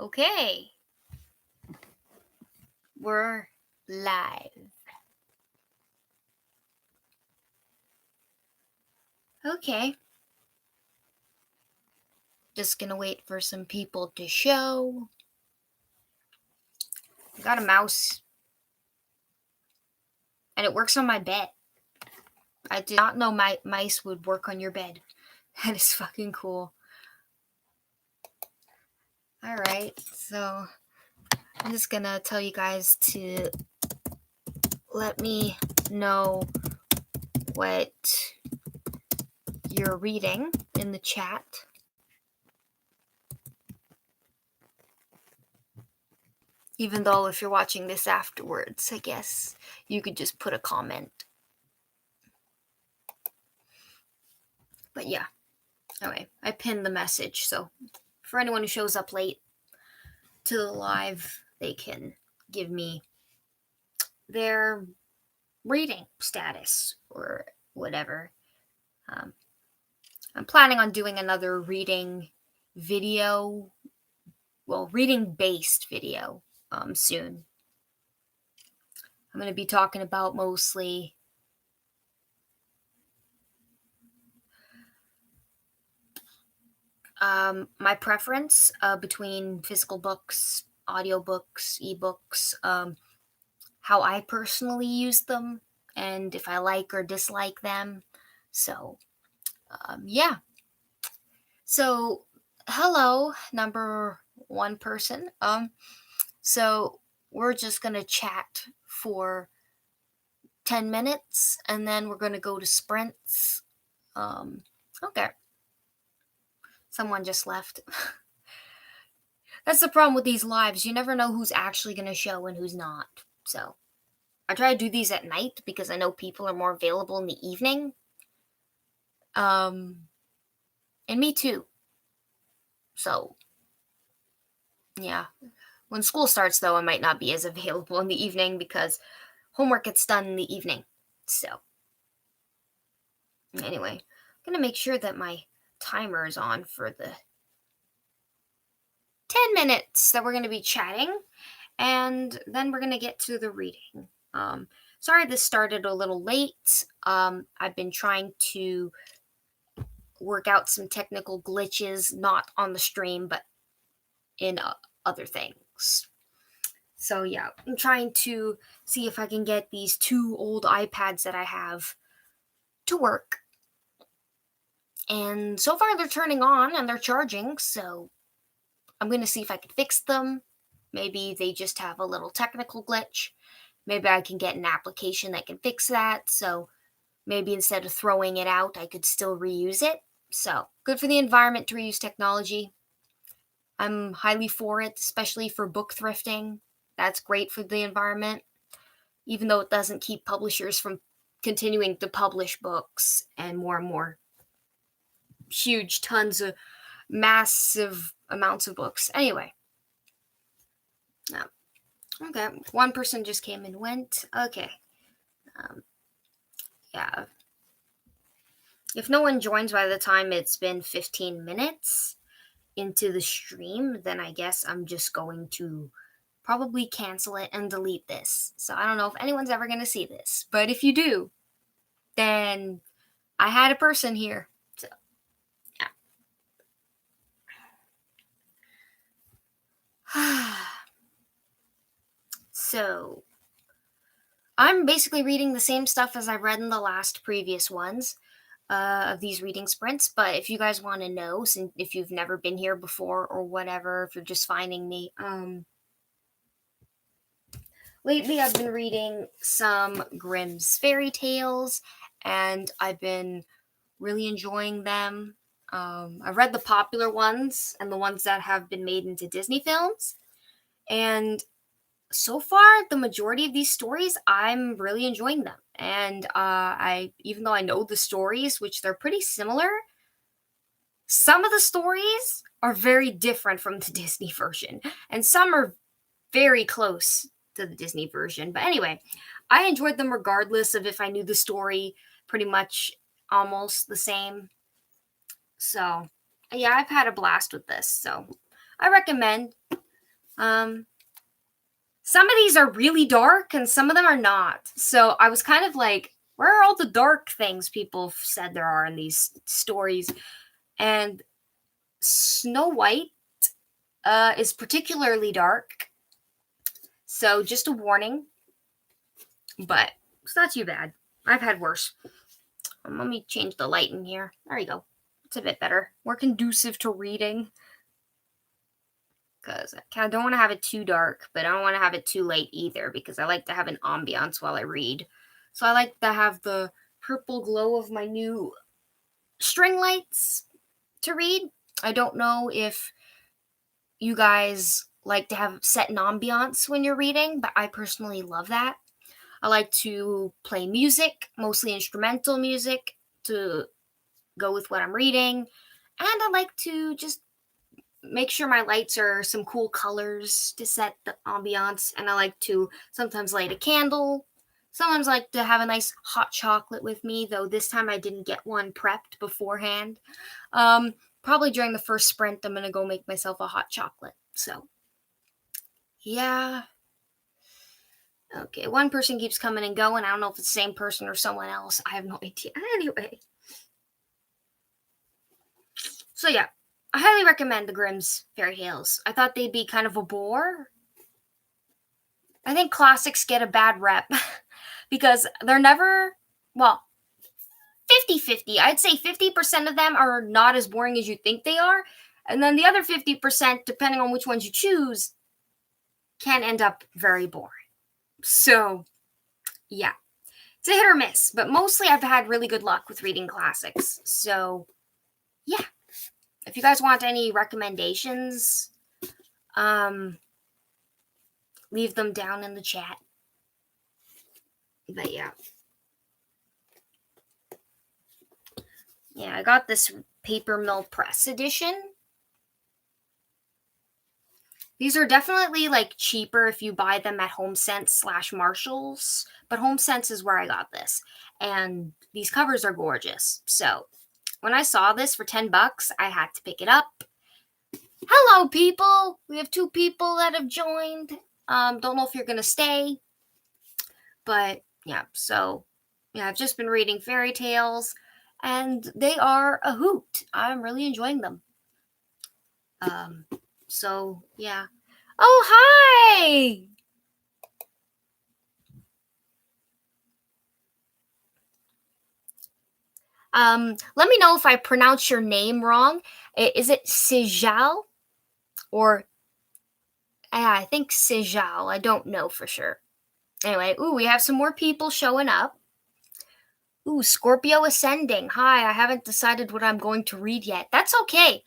Okay, we're live. Okay, just gonna wait for some people to show. I got a mouse, and it works on my bed. I did not know my mice would work on your bed. That is fucking cool. Alright, so I'm just gonna tell you guys to let me know what you're reading in the chat. Even though if you're watching this afterwards, I guess you could just put a comment. But yeah, anyway, I pinned the message, so for anyone who shows up late to the live, they can give me their reading status or whatever. I'm planning on doing another reading video, reading based video soon. I'm going to be talking about mostly my preference between physical books, audiobooks, ebooks, how I personally use them, and if I like or dislike them. So, yeah. So, hello, number one person. So we're just gonna chat for 10 minutes, and then we're gonna go to sprints. Okay. Someone just left. That's the problem with these lives. You never know who's actually gonna show and who's not. So I try to do these at night because I know people are more available in the evening. And me too. So, yeah. When school starts, though, I might not be as available in the evening because homework gets done in the evening. So, anyway, I'm going to make sure that my timer is on for the 10 minutes that we're going to be chatting, and then we're going to get to the reading. Sorry this started a little late. I've been trying to work out some technical glitches, not on the stream, but in other things. So yeah, I'm trying to see if I can get these two old iPads that I have to work. And so far they're turning on and they're charging, so I'm going to see if I can fix them. Maybe they just have a little technical glitch. Maybe I can get an application that can fix that. So maybe instead of throwing it out, I could still reuse it. So good for the environment to reuse technology. I'm highly for it, especially for book thrifting. That's great for the environment, even though it doesn't keep publishers from continuing to publish books and more huge tons of massive amounts of books. Anyway, okay, one person just came and went. Okay, yeah. If no one joins by the time it's been 15 minutes into the stream, then I guess I'm just going to probably cancel it and delete this. So I don't know if anyone's ever going to see this, but if you do, then I had a person here. So, yeah. So, I'm basically reading the same stuff as I've read in the last previous ones of these reading sprints. But if you guys want to know, since if you've never been here before or whatever, if you're just finding me, lately I've been reading some Grimm's fairy tales, and I've been really enjoying them. I've read the popular ones and the ones that have been made into Disney films, and so far the majority of these stories I'm really enjoying them. And I even though I know the stories, which they're pretty similar, some of the stories are very different from the Disney version, and some are very close to the Disney version. But anyway, I enjoyed them regardless of if I knew the story pretty much almost the same. So, yeah, I've had a blast with this. So, I recommend Some of these are really dark and some of them are not. So I was kind of like, where are all the dark things people said there are in these stories? And Snow White is particularly dark. So just a warning. But it's not too bad. I've had worse. Let me change the light in here. There you go. It's a bit better. More conducive to reading. Because I don't want to have it too dark, but I don't want to have it too late either, because I like to have an ambiance while I read. So I like to have the purple glow of my new string lights to read. I don't know if you guys like to have set an ambiance when you're reading, but I personally love that. I like to play music, mostly instrumental music, to go with what I'm reading. And I like to just make sure my lights are some cool colors to set the ambiance. And I like to sometimes light a candle. Sometimes I like to have a nice hot chocolate with me, though this time I didn't get one prepped beforehand. Probably during the first sprint, I'm going to go make myself a hot chocolate. So, yeah. Okay, one person keeps coming and going. I don't know if it's the same person or someone else. I have no idea. Anyway. So, yeah. I highly recommend the Grimm's Fairy Tales. I thought they'd be kind of a bore. I think classics get a bad rep because they're never, well, 50-50. I'd say 50% of them are not as boring as you think they are. And then the other 50%, depending on which ones you choose, can end up very boring. So, yeah. It's a hit or miss, but mostly I've had really good luck with reading classics. So, yeah. If you guys want any recommendations, leave them down in the chat. But yeah. Yeah, I got this Paper Mill Press edition. These are definitely like cheaper if you buy them at HomeSense/Marshalls, but HomeSense is where I got this. And these covers are gorgeous. So when I saw this for $10, I had to pick it up. Hello, people. We have 2 people that have joined. Don't know if you're going to stay. But yeah, so yeah, I've just been reading fairy tales and they are a hoot. I'm really enjoying them. So yeah. Oh, hi! Let me know if I pronounce your name wrong. Is it Sijal? Or, I think Sijal. I don't know for sure. Anyway, we have some more people showing up. Scorpio Ascending. Hi, I haven't decided what I'm going to read yet. That's okay.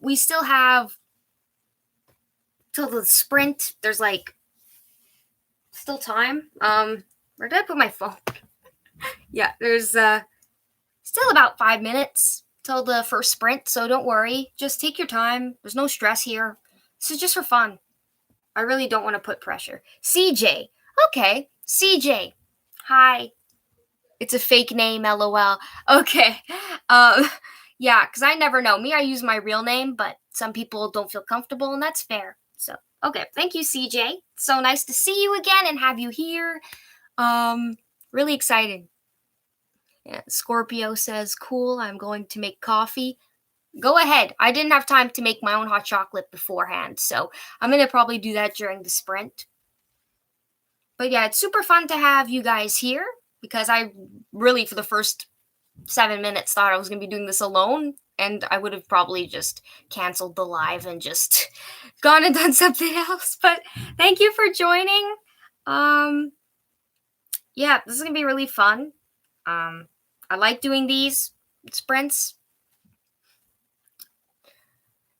We still have till the sprint. There's like still time. Where did I put my phone? Yeah, there's still about 5 minutes till the first sprint, so don't worry. Just take your time. There's no stress here. This is just for fun. I really don't want to put pressure. CJ. Okay, CJ. Hi. It's a fake name, lol. Okay. Yeah, because I never know. Me, I use my real name, but some people don't feel comfortable, and that's fair. So, okay. Thank you, CJ. So nice to see you again and have you here. Really excited. Yeah, Scorpio says, cool, I'm going to make coffee. Go ahead. I didn't have time to make my own hot chocolate beforehand, so I'm going to probably do that during the sprint. But yeah, it's super fun to have you guys here because I really, for the first 7 minutes, thought I was going to be doing this alone, and I would have probably just canceled the live and just gone and done something else. But thank you for joining. Yeah, this is going to be really fun. I like doing these sprints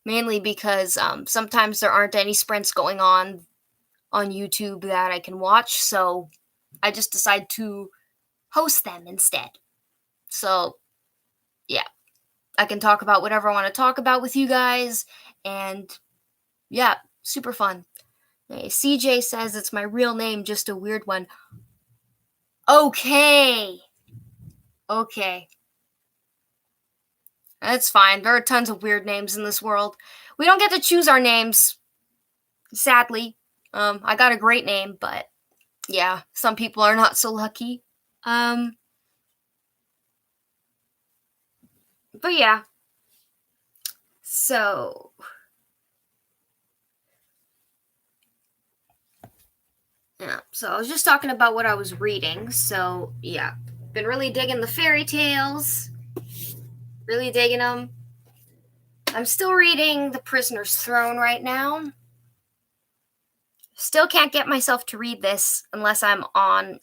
mainly because sometimes there aren't any sprints going on YouTube that I can watch, so I just decide to host them instead. So, yeah, I can talk about whatever I want to talk about with you guys, and yeah, super fun. Okay, CJ says it's my real name, just a weird one. Okay. That's fine. There are tons of weird names in this world. We don't get to choose our names. Sadly, I got a great name, but yeah, some people are not so lucky. Um, but yeah, so yeah, so I was just talking about what I was reading. So yeah, been really digging the fairy tales, really digging them. I'm still reading The Prisoner's Throne right now. Still can't get myself to read this unless I'm on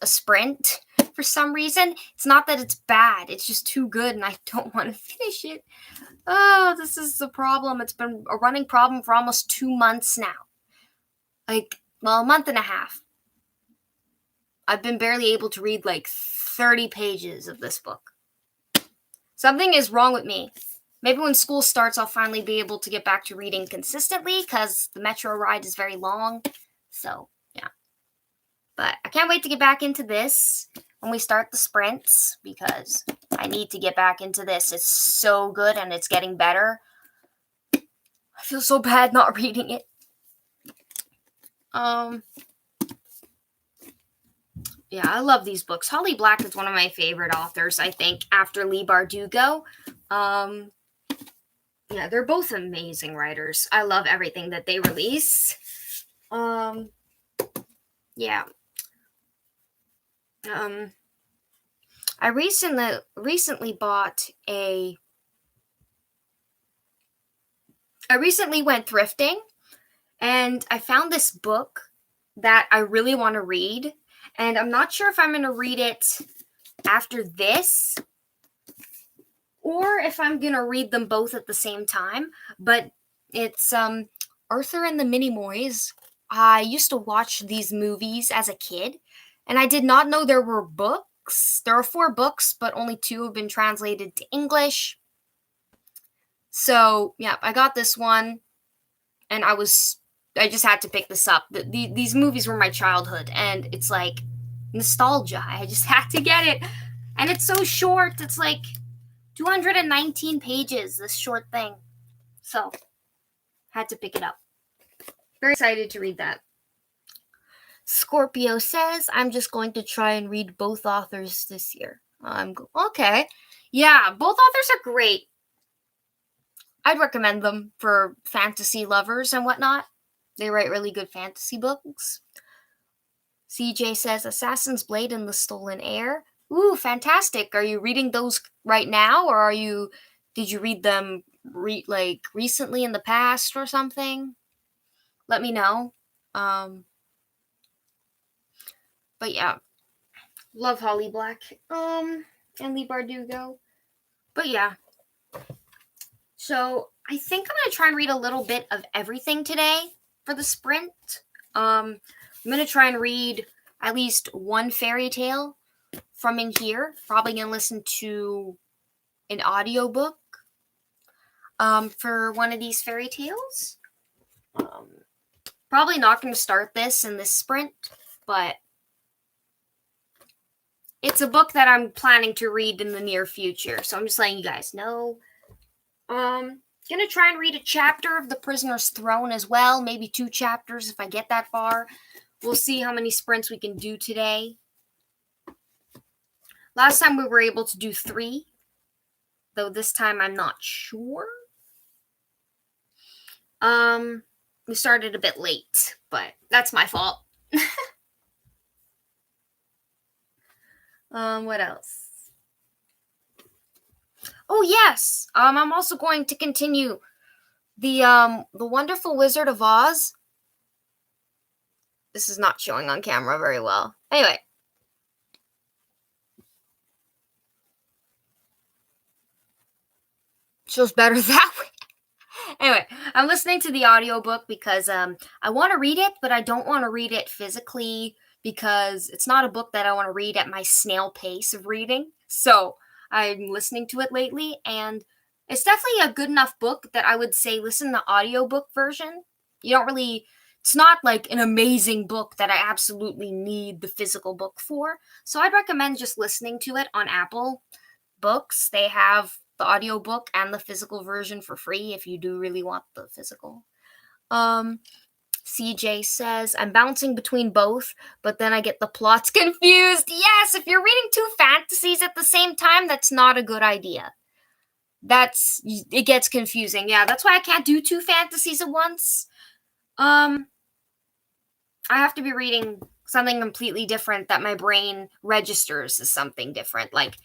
a sprint for some reason. It's not that it's bad, it's just too good and I don't want to finish it. Oh, this is the problem. It's been a running problem for almost 2 months now. A month and a half. I've been barely able to read like 30 pages of this book. Something is wrong with me. Maybe when school starts, I'll finally be able to get back to reading consistently because the metro ride is very long. So, yeah. But I can't wait to get back into this when we start the sprints because I need to get back into this. It's so good and it's getting better. I feel so bad not reading it. Yeah, I love these books. Holly Black is one of my favorite authors, I think, after Leigh Bardugo. Yeah, they're both amazing writers. I love everything that they release. Yeah. I recently went thrifting and I found this book that I really want to read, and I'm not sure if I'm going to read it after this or if I'm going to read them both at the same time, but it's Arthur and the Minimoys. I used to watch these movies as a kid, and I did not know there were books. There are 4 books, but only 2 have been translated to English. So, yeah, I got this one, and I just had to pick this up. These movies were my childhood, and it's like nostalgia. I just had to get it. And it's so short. It's like 219 pages, this short thing. So, had to pick it up. Very excited to read that. Scorpio says, I'm just going to try and read both authors this year. Okay. Yeah, both authors are great. I'd recommend them for fantasy lovers and whatnot. They write really good fantasy books. CJ says, Assassin's Blade and the Stolen Heir. Ooh, fantastic. Are you reading those right now, or did you read them recently in the past or something? Let me know. But yeah, love Holly Black. And Leigh Bardugo. But yeah. So I think I'm gonna try and read a little bit of everything today for the sprint. I'm gonna try and read at least one fairy tale from in here. Probably gonna listen to an audiobook for one of these fairy tales. Probably not gonna start this in this sprint, but it's a book that I'm planning to read in the near future. So I'm just letting you guys know. Gonna try and read a chapter of The Prisoner's Throne as well. Maybe 2 chapters if I get that far. We'll see how many sprints we can do today. Last time we were able to do 3, though this time I'm not sure. We started a bit late, but that's my fault. What else? Oh yes, I'm also going to continue the Wonderful Wizard of Oz. This is not showing on camera very well. Anyway. Shows better that way. Anyway, I'm listening to the audiobook because I want to read it, but I don't want to read it physically because it's not a book that I want to read at my snail pace of reading. So I'm listening to it lately, and it's definitely a good enough book that I would say listen to the audiobook version. It's not like an amazing book that I absolutely need the physical book for. So I'd recommend just listening to it on Apple Books. They have the audiobook and the physical version for free if you do really want the physical. CJ says, I'm bouncing between both, but then I get the plots confused. Yes, if you're reading two fantasies at the same time, that's not a good idea. It gets confusing. Yeah, that's why I can't do two fantasies at once. I have to be reading something completely different that my brain registers as something different. Like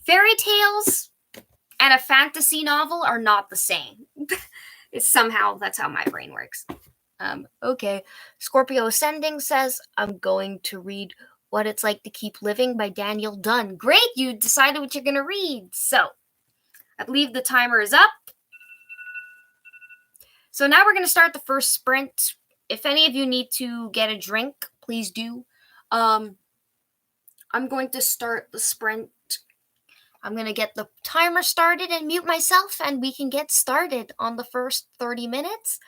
fairy tales and a fantasy novel are not the same. It's somehow that's how my brain works. Okay. Scorpio Ascending says, I'm going to read What It's Like to Keep Living by Daniel Dunn. Great, you decided what you're going to read. So, I believe the timer is up. So now we're going to start the first sprint. If any of you need to get a drink, please do. I'm going to start the sprint. I'm going to get the timer started and mute myself, and we can get started on the first 30 minutes.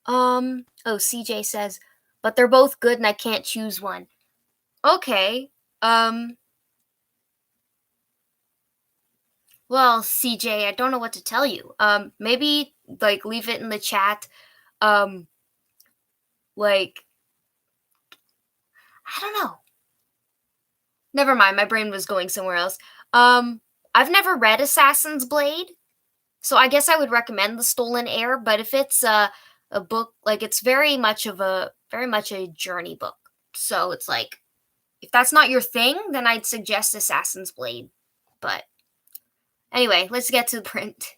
CJ says, but they're both good and I can't choose one. Okay. Well, CJ, I don't know what to tell you. Maybe like leave it in the chat. Like I don't know. Never mind, my brain was going somewhere else. I've never read Assassin's Blade, so I guess I would recommend The Stolen Heir, but if it's a book like it's very much a journey book. So it's like if that's not your thing, then I'd suggest Assassin's Blade. But anyway, let's get to the print.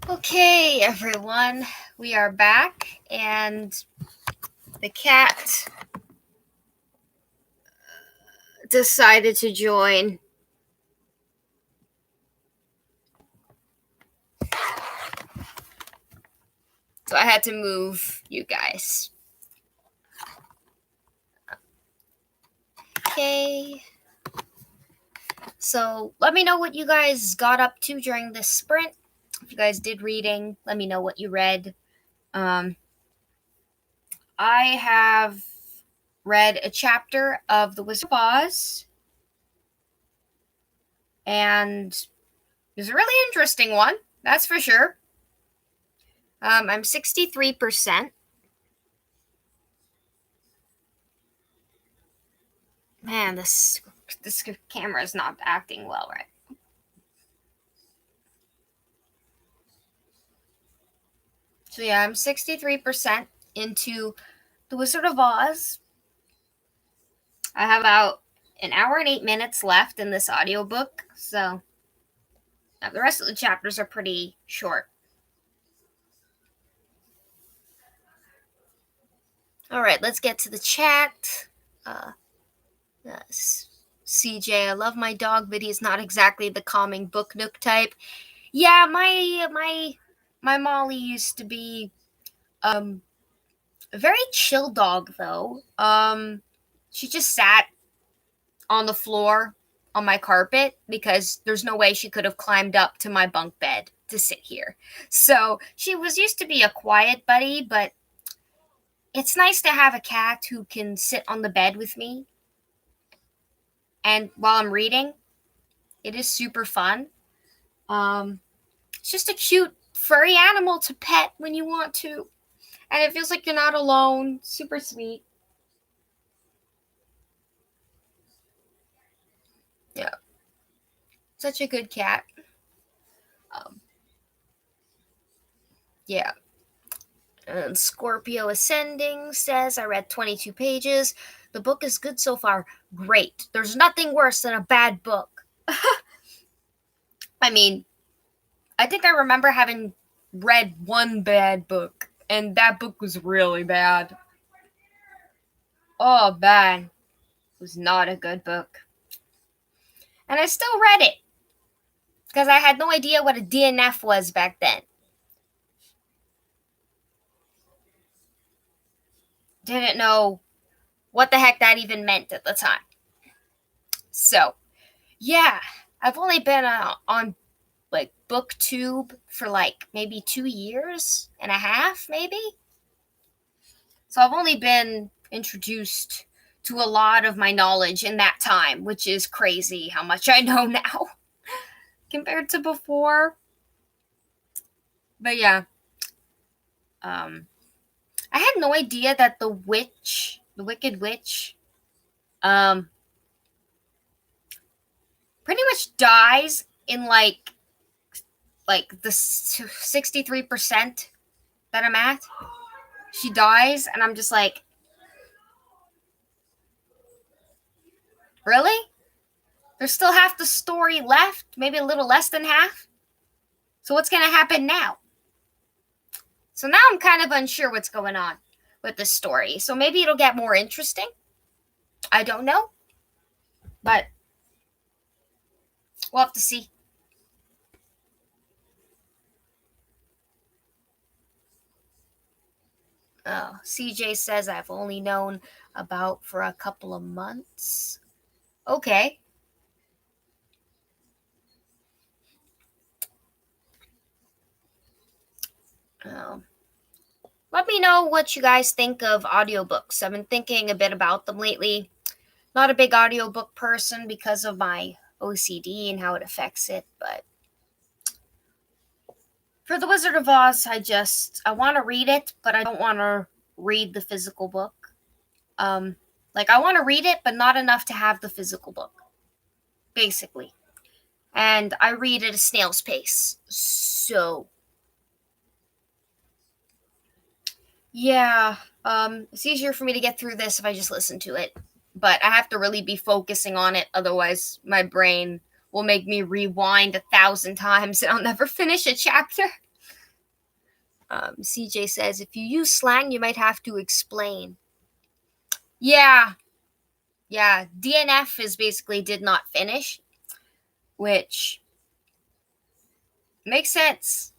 Okay, everyone, we are back, and the cat decided to join. So I had to move you guys. Okay. So let me know what you guys got up to during this sprint. If you guys did reading, let me know what you read. I have read a chapter of The Wizard of Oz, and it was a really interesting one, that's for sure. I'm 63%. Man, this camera is not acting well, right? So yeah, I'm 63% into The Wizard of Oz. I have about an hour and 8 minutes left in this audiobook, so the rest of the chapters are pretty short. All right, let's get to the chat. CJ, I love my dog, but he's not exactly the calming book nook type. Yeah, my Molly used to be a very chill dog, though. She just sat on the floor on my carpet because there's no way she could have climbed up to my bunk bed to sit here. So she was used to be a quiet buddy, but it's nice to have a cat who can sit on the bed with me. And while I'm reading, it is super fun. It's just a cute furry animal to pet when you want to. And it feels like you're not alone. Super sweet. Yeah. Such a good cat. Yeah. And Scorpio Ascending says, I read 22 pages. The book is good so far. Great. There's nothing worse than a bad book. I mean, I think I remember having read one bad book, and that book was really bad. Oh, bad. It was not a good book. And I still read it because I had no idea what a DNF was back then. Didn't know what the heck that even meant at the time. So, yeah, I've only been on like BookTube for like maybe 2 years and a half, maybe. So I've only been introduced to a lot of my knowledge in that time, which is crazy how much I know now compared to before. But yeah, I had no idea that the Wicked Witch, pretty much dies in like the 63% that I'm at. She dies, and I'm just like, really? There's still half the story left, maybe a little less than half. So what's going to happen now? So now I'm kind of unsure what's going on with this story. So maybe it'll get more interesting. I don't know. But we'll have to see. Oh, CJ says I've only known about for a couple of months. Okay. Oh. Let me know what you guys think of audiobooks. I've been thinking a bit about them lately. Not a big audiobook person because of my OCD and how it affects it, but for The Wizard of Oz, I want to read it, but I don't want to read the physical book. Like I want to read it, but not enough to have the physical book, basically. And I read at a snail's pace. So yeah, it's easier for me to get through this if I just listen to it. But I have to really be focusing on it, otherwise my brain will make me rewind 1,000 times and I'll never finish a chapter. CJ says, if you use slang, you might have to explain. Yeah. DNF is basically did not finish, which makes sense.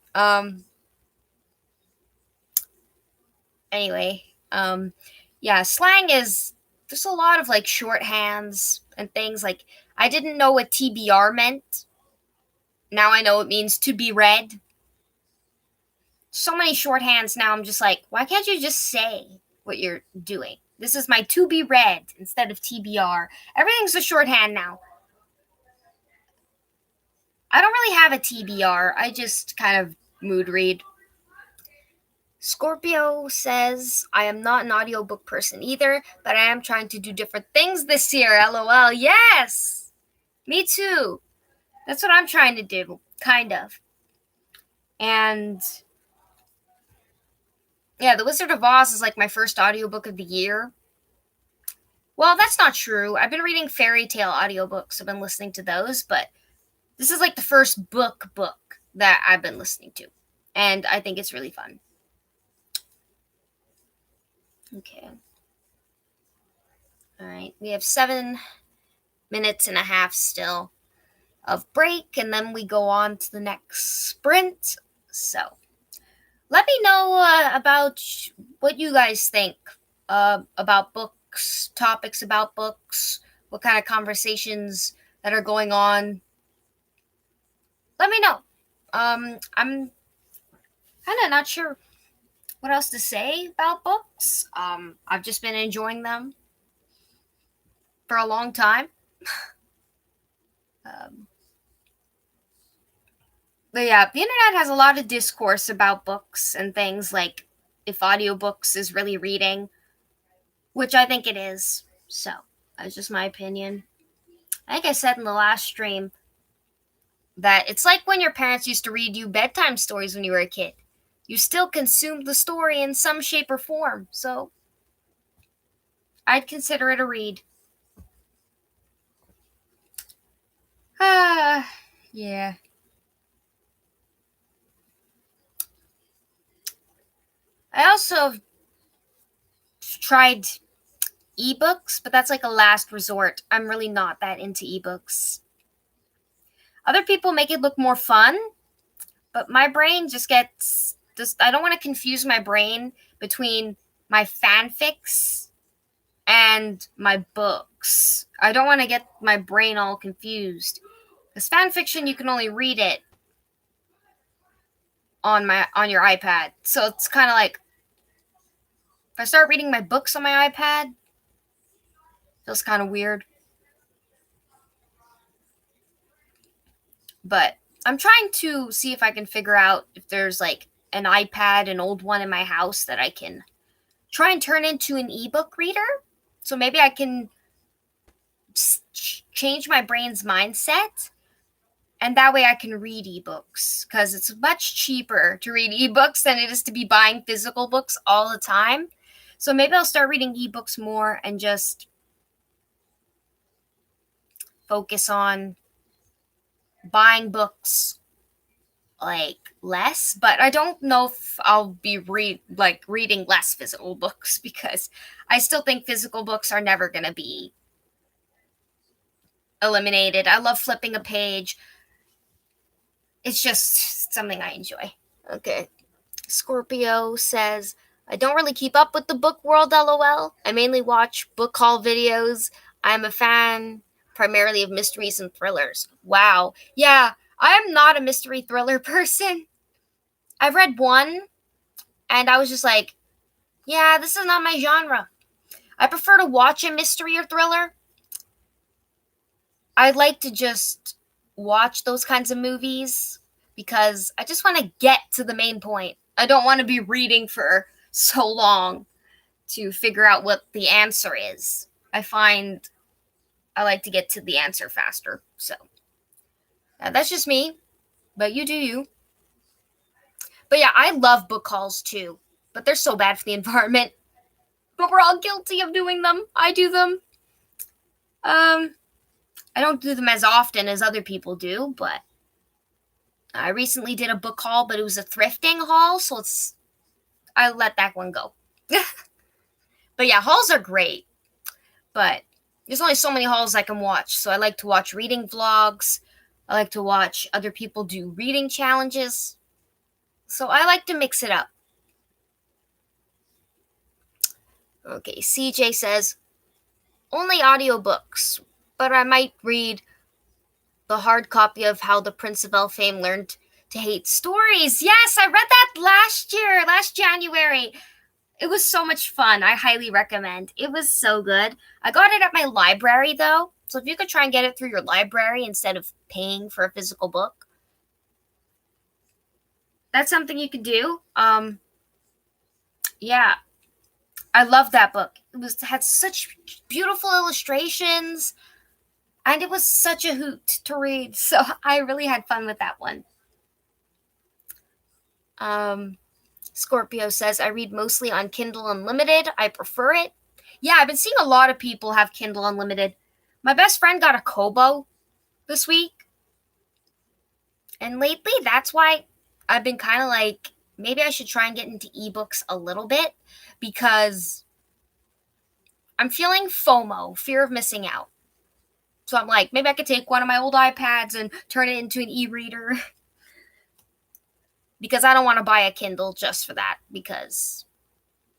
Anyway, slang is, there's a lot of like shorthands and things. Like, I didn't know what TBR meant. Now I know it means to be read. So many shorthands now. I'm just like, why can't you just say what you're doing? This is my to be read instead of TBR. Everything's a shorthand now. I don't really have a TBR. I just kind of mood read. Scorpio says, I am not an audiobook person either, but I am trying to do different things this year. LOL. Yes! Me too. That's what I'm trying to do, kind of. And yeah, The Wizard of Oz is like my first audiobook of the year. Well, that's not true. I've been reading fairy tale audiobooks. I've been listening to those, but this is like the first book that I've been listening to. And I think it's really fun. Okay. All right. We have 7 minutes and a half still of break, and then we go on to the next sprint. So let me know about what you guys think about books, topics about books, what kind of conversations that are going on. Let me know. I'm kind of not sure what else to say about books. I've just been enjoying them for a long time. But yeah, the internet has a lot of discourse about books and things, like if audiobooks is really reading, which I think it is. So, that's just my opinion. I think I said in the last stream that it's like when your parents used to read you bedtime stories when you were a kid. You still consumed the story in some shape or form. So, I'd consider it a read. Yeah. I also tried ebooks, but that's like a last resort. I'm really not that into ebooks. Other people make it look more fun, but my brain just gets I don't want to confuse my brain between my fanfics and my books. I don't want to get my brain all confused. Because fan fiction, you can only read it on your iPad. So it's kind of like, if I start reading my books on my iPad, it feels kind of weird. But I'm trying to see if I can figure out if there's like an iPad, an old one in my house that I can try and turn into an ebook reader. So maybe I can change my brain's mindset, and that way I can read ebooks, because it's much cheaper to read ebooks than it is to be buying physical books all the time. So maybe I'll start reading ebooks more and just focus on buying books like less. But I don't know if I'll be reading less physical books, because I still think physical books are never going to be eliminated. I love flipping a page. It's just something I enjoy. Okay. Scorpio says, I don't really keep up with the book world, LOL. I mainly watch book haul videos. I'm a fan primarily of mysteries and thrillers. Wow. Yeah, I am not a mystery thriller person. I've read one, and I was just like, yeah, this is not my genre. I prefer to watch a mystery or thriller. I like to just watch those kinds of movies because I just want to get to the main point. I don't want to be reading for so long to figure out what the answer is. I find I like to get to the answer faster. So that's just me, but you do you. But yeah, I love book hauls too, but they're so bad for the environment. But we're all guilty of doing them. I do them. I don't do them as often as other people do, but I recently did a book haul, but it was a thrifting haul, so it's I let that one go. But yeah, hauls are great. But there's only so many hauls I can watch. So I like to watch reading vlogs. I like to watch other people do reading challenges. So I like to mix it up. Okay, CJ says, only audiobooks, but I might read the hard copy of How the Prince of Elfame Learned to Hate Stories. Yes, I read that last January. It was so much fun. I highly recommend. It was so good. I got it at my library though. So if you could try and get it through your library instead of paying for a physical book, that's something you could do. Yeah, I love that book. Had such beautiful illustrations, and it was such a hoot to read. So I really had fun with that one. Um, Scorpio says, I read mostly on Kindle Unlimited. I prefer it. Yeah, I've been seeing a lot of people have Kindle Unlimited. My best friend got a Kobo this week. And lately, that's why I've been kind of like, maybe I should try and get into ebooks a little bit because I'm feeling FOMO, fear of missing out. So I'm like, maybe I could take one of my old iPads and turn it into an e-reader because I don't want to buy a Kindle just for that because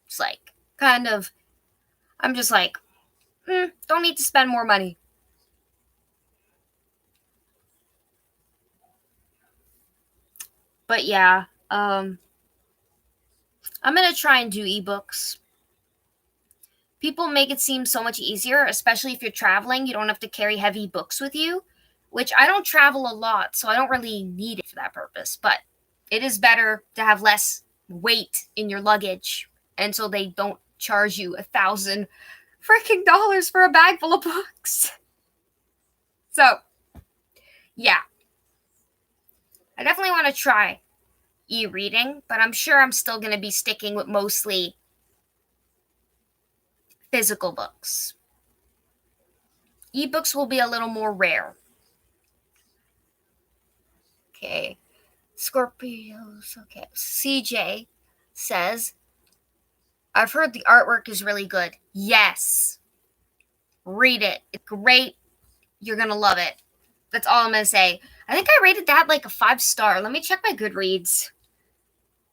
it's like kind of, I'm just like, don't need to spend more money. But yeah, I'm going to try and do ebooks. People make it seem so much easier, especially if you're traveling. You don't have to carry heavy books with you, which I don't travel a lot, so I don't really need it for that purpose. But it is better to have less weight in your luggage, and so they don't charge you $1,000 for a bag full of books. So, yeah, I definitely want to try e-reading, but I'm sure I'm still going to be sticking with mostly physical books. Ebooks will be a little more rare. Okay. Scorpios. Okay. CJ says, I've heard the artwork is really good. Yes. Read it. It's great. You're going to love it. That's all I'm going to say. I think I rated that like a 5-star. Let me check my Goodreads.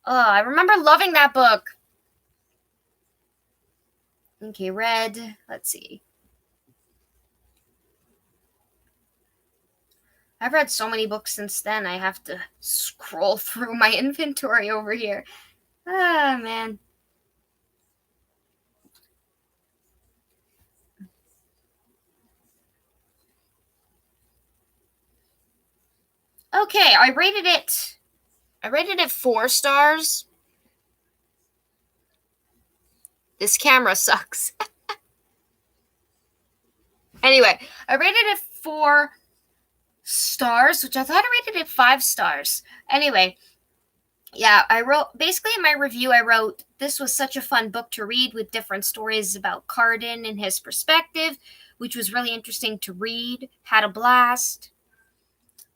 I remember loving that book. Okay, read. Let's see. I've read so many books since then. I have to scroll through my inventory over here. Ah, man. Okay, I rated it 4 stars. This camera sucks. Anyway, I rated it 4 stars, which I thought I rated it 5 stars. Anyway, yeah, I wrote, basically in my review, I wrote, this was such a fun book to read with different stories about Cardan and his perspective, which was really interesting to read. Had a blast.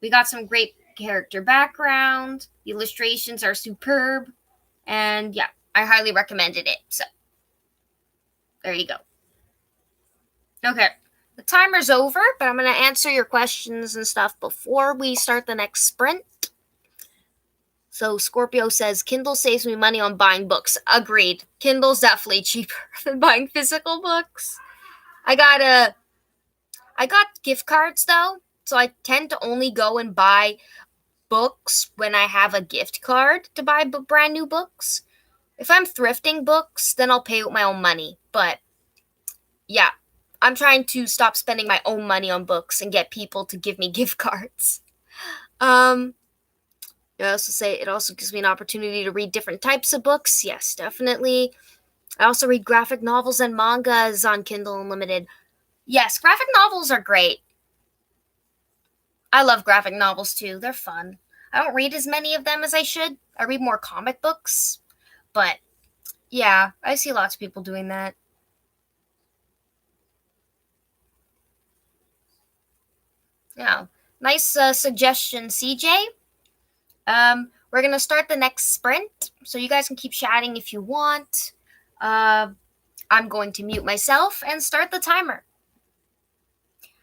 We got some great character background. The illustrations are superb. And yeah, I highly recommended it. So, there you go. Okay. The timer's over, but I'm going to answer your questions and stuff before we start the next sprint. So Scorpio says, Kindle saves me money on buying books. Agreed. Kindle's definitely cheaper than buying physical books. I got gift cards though, so I tend to only go and buy books when I have a gift card to buy brand new books. If I'm thrifting books, then I'll pay with my own money. But yeah, I'm trying to stop spending my own money on books and get people to give me gift cards. I also say it also gives me an opportunity to read different types of books. Yes, definitely. I also read graphic novels and mangas on Kindle Unlimited. Yes, graphic novels are great. I love graphic novels too. They're fun. I don't read as many of them as I should. I read more comic books. But yeah, I see lots of people doing that. Yeah. Nice suggestion, CJ. we're gonna start the next sprint, so you guys can keep chatting if you want. Uh, I'm going to mute myself and start the timer.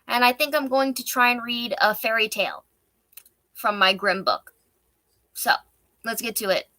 And I think I'm going to try and read a fairy tale from my Grimm book. So, let's get to it.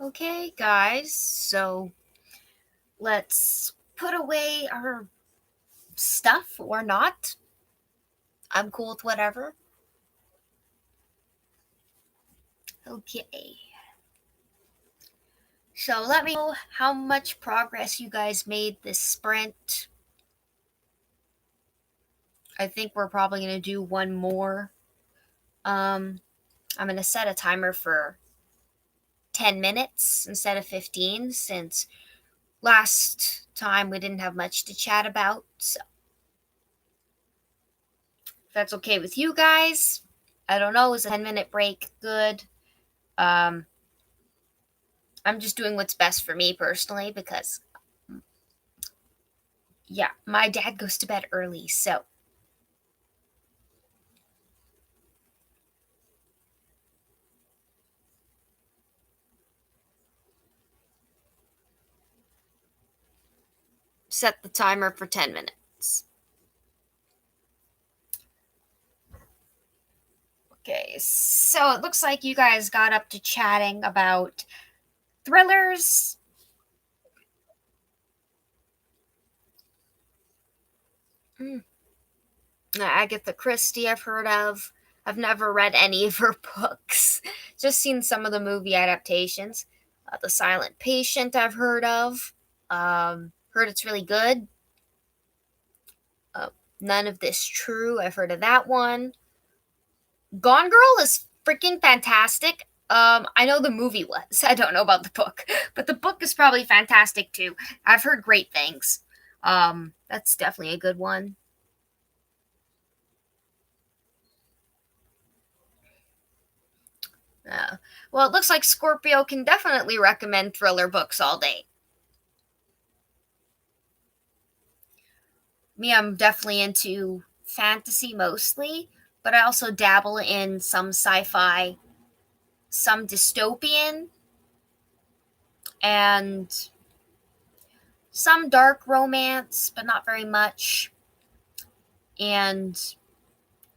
Okay, guys, so let's put away our stuff or not. I'm cool with whatever. Okay. So let me know how much progress you guys made this sprint. I think we're probably going to do one more. I'm going to set a timer for 10 minutes instead of 15 since last time we didn't have much to chat about. So if that's okay with you guys, I don't know, is a 10-minute break good? Um, I'm just doing what's best for me personally because, yeah, my dad goes to bed early, so set the timer for 10 minutes. Okay, so it looks like you guys got up to chatting about thrillers. Mm. Agatha Christie, I've heard of. I've never read any of her books, just seen some of the movie adaptations. The Silent Patient, I've heard of. Heard it's really good. Uh, None of This True, I've heard of that one. Gone Girl is freaking fantastic. I know the movie was. I don't know about the book, but the book is probably fantastic too. I've heard great things. That's definitely a good one. Uh, well, it looks like Scorpio can definitely recommend thriller books all day. Me, I'm definitely into fantasy mostly, but I also dabble in some sci fi, some dystopian, and some dark romance, but not very much. And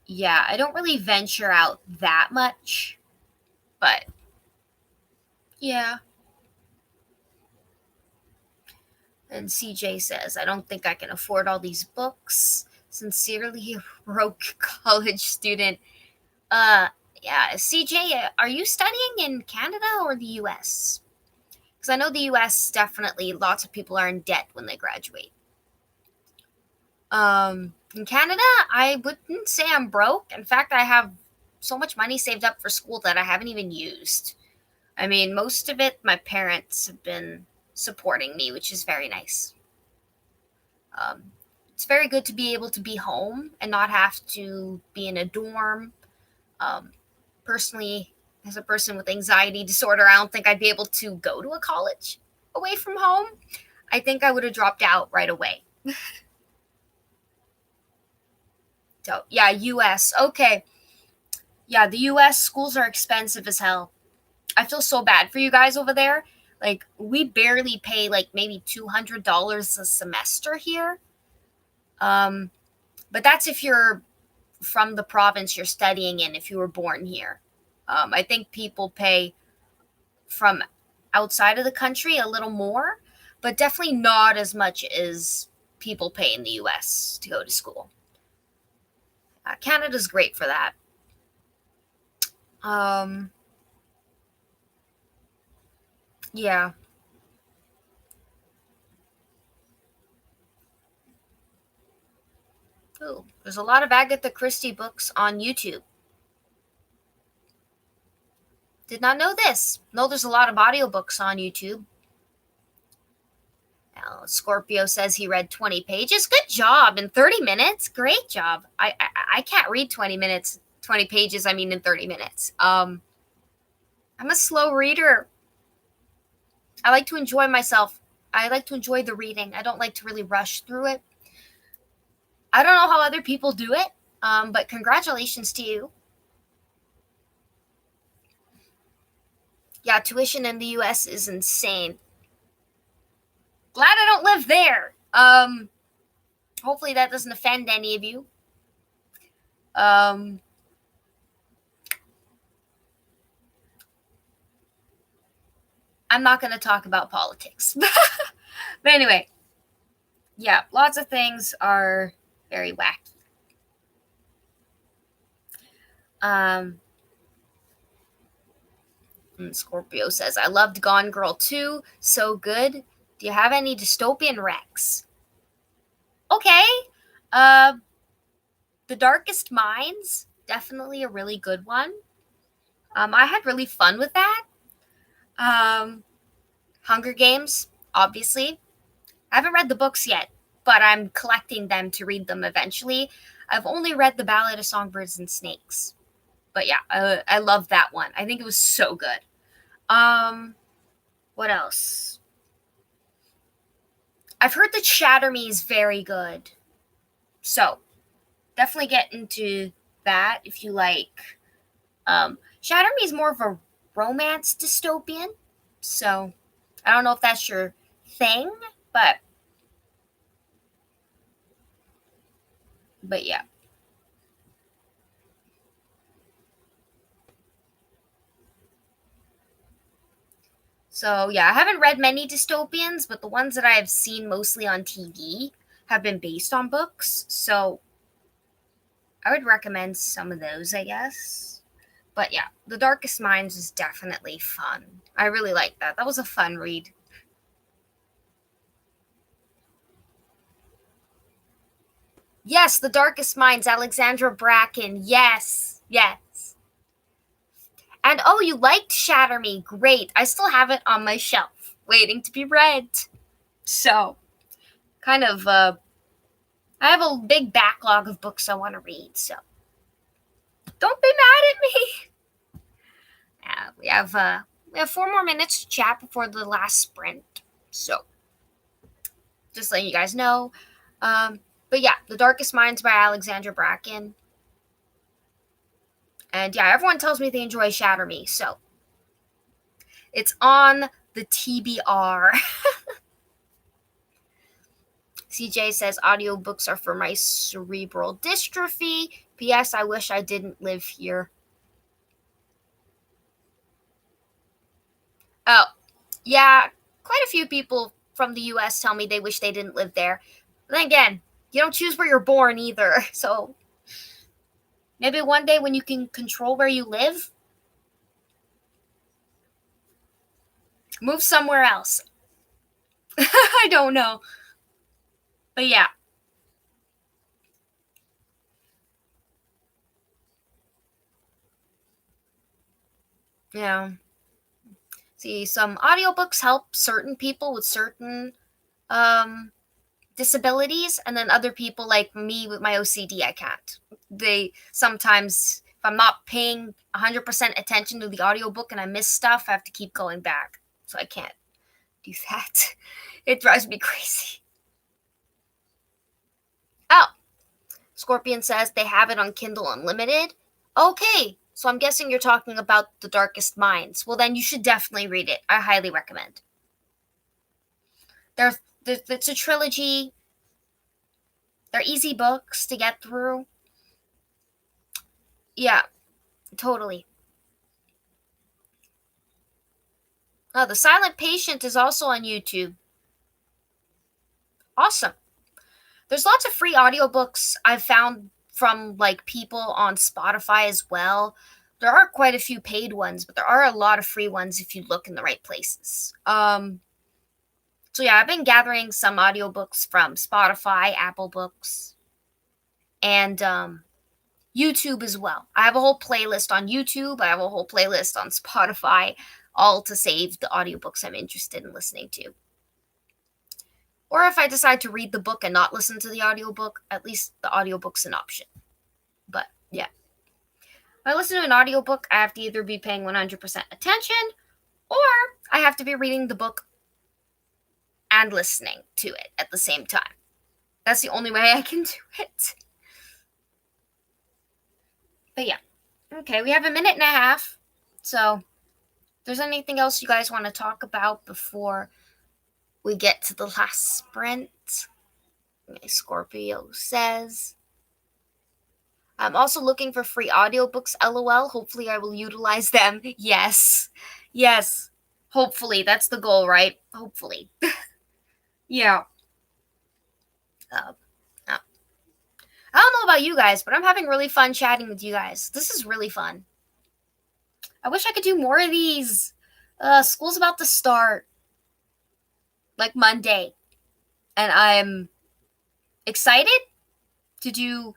yeah, I don't really venture out that much, but yeah. And CJ says, I don't think I can afford all these books. Sincerely, a broke college student. Uh, yeah, CJ, are you studying in Canada or the US? Because I know the US definitely, lots of people are in debt when they graduate. In Canada, I wouldn't say I'm broke. In fact, I have so much money saved up for school that I haven't even used. I mean, most of it, my parents have been supporting me, which is very nice. Um, it's very good to be able to be home and not have to be in a dorm. Um, Personally, as a person with anxiety disorder, I don't think I'd be able to go to a college away from home. I think I would have dropped out right away. So, yeah, US. Okay. Yeah, the US schools are expensive as hell. I feel so bad for you guys over there. Like, we barely pay like maybe $200 a semester here. Um, but that's if you're from the province you're studying in, if you were born here. I think people pay from outside of the country a little more, but definitely not as much as people pay in the US to go to school. Canada's great for that. Um, yeah. Ooh, there's a lot of Agatha Christie books on YouTube. Did not know this. No, there's a lot of audiobooks on YouTube. Scorpio says he read 20 pages. Good job in 30 minutes. Great job. I can't read 20 minutes, 20 pages. I mean, in 30 minutes. I'm a slow reader. I like to enjoy myself. I like to enjoy the reading. I don't like to really rush through it. I don't know how other people do it, but congratulations to you. Yeah, tuition in the US is insane. Glad I don't live there. Hopefully that doesn't offend any of you. Um, I'm not going to talk about politics. But anyway, yeah, lots of things are very wacky. Um, Scorpio says, I loved Gone Girl 2. So good. Do you have any dystopian Rex? Okay. Uh, The Darkest Minds, definitely a really good one. I had really fun with that. Um, Hunger Games, obviously. I haven't read the books yet, but I'm collecting them to read them eventually. I've only read The Ballad of Songbirds and Snakes. But yeah, I love that one. I think it was so good. What else? I've heard that Shatter Me is very good. So definitely get into that if you like. Shatter Me is more of a romance dystopian. So I don't know if that's your thing, but yeah. So yeah, I haven't read many dystopians, but the ones that I've seen mostly on TV have been based on books. So I would recommend some of those, I guess. But yeah, The Darkest Minds is definitely fun. I really like that. That was a fun read. Yes, The Darkest Minds, Alexandra Bracken. Yes, yes. And oh, you liked Shatter Me. Great. I still have it on my shelf, waiting to be read. So, kind of, I have a big backlog of books I want to read. So, don't be mad at me. We have 4 more minutes to chat before the last sprint. So, just letting you guys know. But yeah, The Darkest Minds by Alexandra Bracken. And yeah, everyone tells me they enjoy Shatter Me, so it's on the TBR. CJ says audiobooks are for my cerebral dystrophy. P.S. I wish I didn't live here. Oh, yeah, quite a few people from the US tell me they wish they didn't live there. But then again, you don't choose where you're born either. So maybe one day when you can control where you live, move somewhere else. I don't know. But yeah. Yeah. See, some audiobooks help certain people with certain um disabilities, and then other people like me with my OCD, I can't. They sometimes, if I'm not paying 100% attention to the audiobook and I miss stuff, I have to keep going back. So I can't do that. It drives me crazy. Oh, Scorpion says they have it on Kindle Unlimited. Okay, so I'm guessing you're talking about The Darkest Minds. Well, then you should definitely read it. I highly recommend. There's, it's a trilogy. They're easy books to get through. Yeah, totally. Oh, The Silent Patient is also on YouTube. Awesome. There's lots of free audiobooks I've found from like people on Spotify as well. There are quite a few paid ones, but there are a lot of free ones if you look in the right places. So yeah, I've been gathering some audiobooks from Spotify, Apple Books, and YouTube as well. I have a whole playlist on YouTube, I have a whole playlist on Spotify, all to save the audiobooks I'm interested in listening to. Or if I decide to read the book and not listen to the audiobook, at least the audiobook's an option. But yeah. If I listen to an audiobook, I have to either be paying 100% attention or I have to be reading the book and listening to it at the same time. That's the only way I can do it. But yeah. Okay, we have a minute and a half. So, if there's anything else you guys want to talk about before we get to the last sprint? Scorpio says. I'm also looking for free audiobooks, lol. Hopefully, I will utilize them. Yes. Yes. Hopefully, that's the goal, right? Hopefully. Yeah. Uh, uh, I don't know about you guys, but I'm having really fun chatting with you guys. This is really fun. I wish I could do more of these. School's about to start like Monday, and I'm excited to do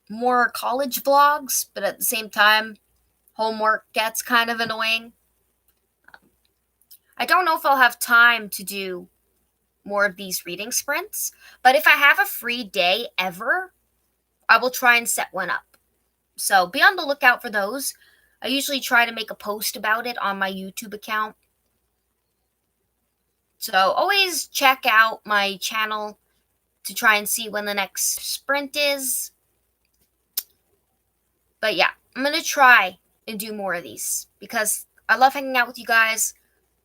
more college vlogs, but at the same time, homework gets kind of annoying. I don't know if I'll have time to do more of these reading sprints, but if I have a free day ever, I will try and set one up. So be on the lookout for those. I usually try to make a post about it on my YouTube account. So always check out my channel to try and see when the next sprint is. But yeah, I'm going to try and do more of these because I love hanging out with you guys,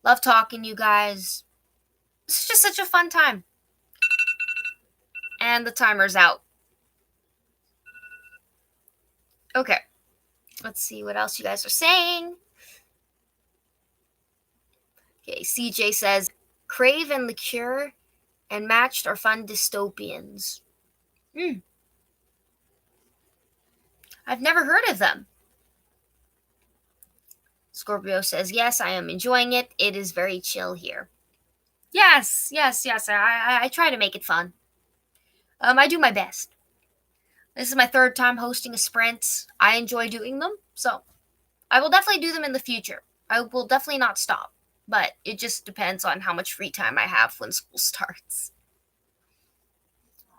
love talking to you guys. It's just such a fun time. And the timer's out. Okay, let's see what else you guys are saying. Okay, CJ says, Crave and The Cure and Matched are fun dystopians. I've never heard of them. Scorpio says, yes, I am enjoying it. It is very chill here. Yes, yes, yes. I try to make it fun. I do my best. This is my third time hosting a sprint. I enjoy doing them, so I will definitely do them in the future. I will definitely not stop, but it just depends on how much free time I have when school starts.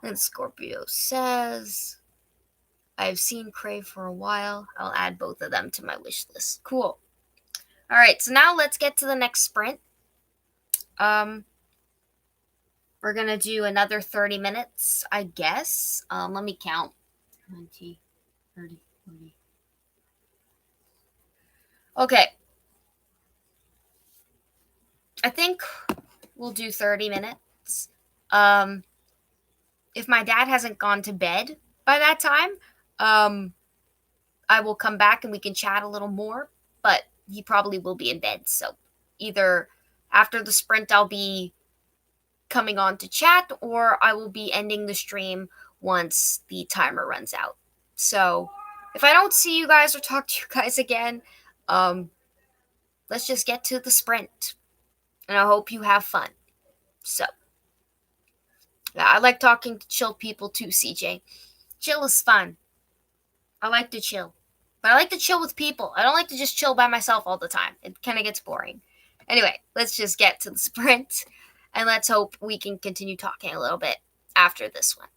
And Scorpio says, I've seen Crave for a while. I'll add both of them to my wish list. Cool. All right, so now let's get to the next sprint. We're gonna do another 30 minutes, I guess. Let me count. 20, 30, 40. Okay. I think we'll do 30 minutes. If my dad hasn't gone to bed by that time, I will come back and we can chat a little more, but he probably will be in bed. So either after the sprint, I'll be coming on to chat, or I will be ending the stream once the timer runs out. So if I don't see you guys or talk to you guys again, let's just get to the sprint. And I hope you have fun. So, yeah, I like talking to chill people too, CJ. Chill is fun. I like to chill. But I like to chill with people. I don't like to just chill by myself all the time. It kind of gets boring. Anyway, let's just get to the sprint. And let's hope we can continue talking a little bit after this one.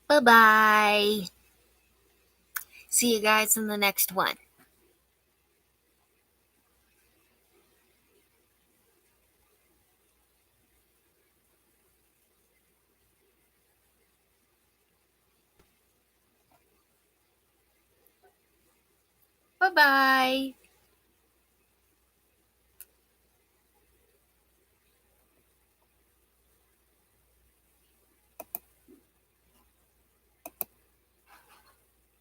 Bye-bye. See you guys in the next one. Bye-bye.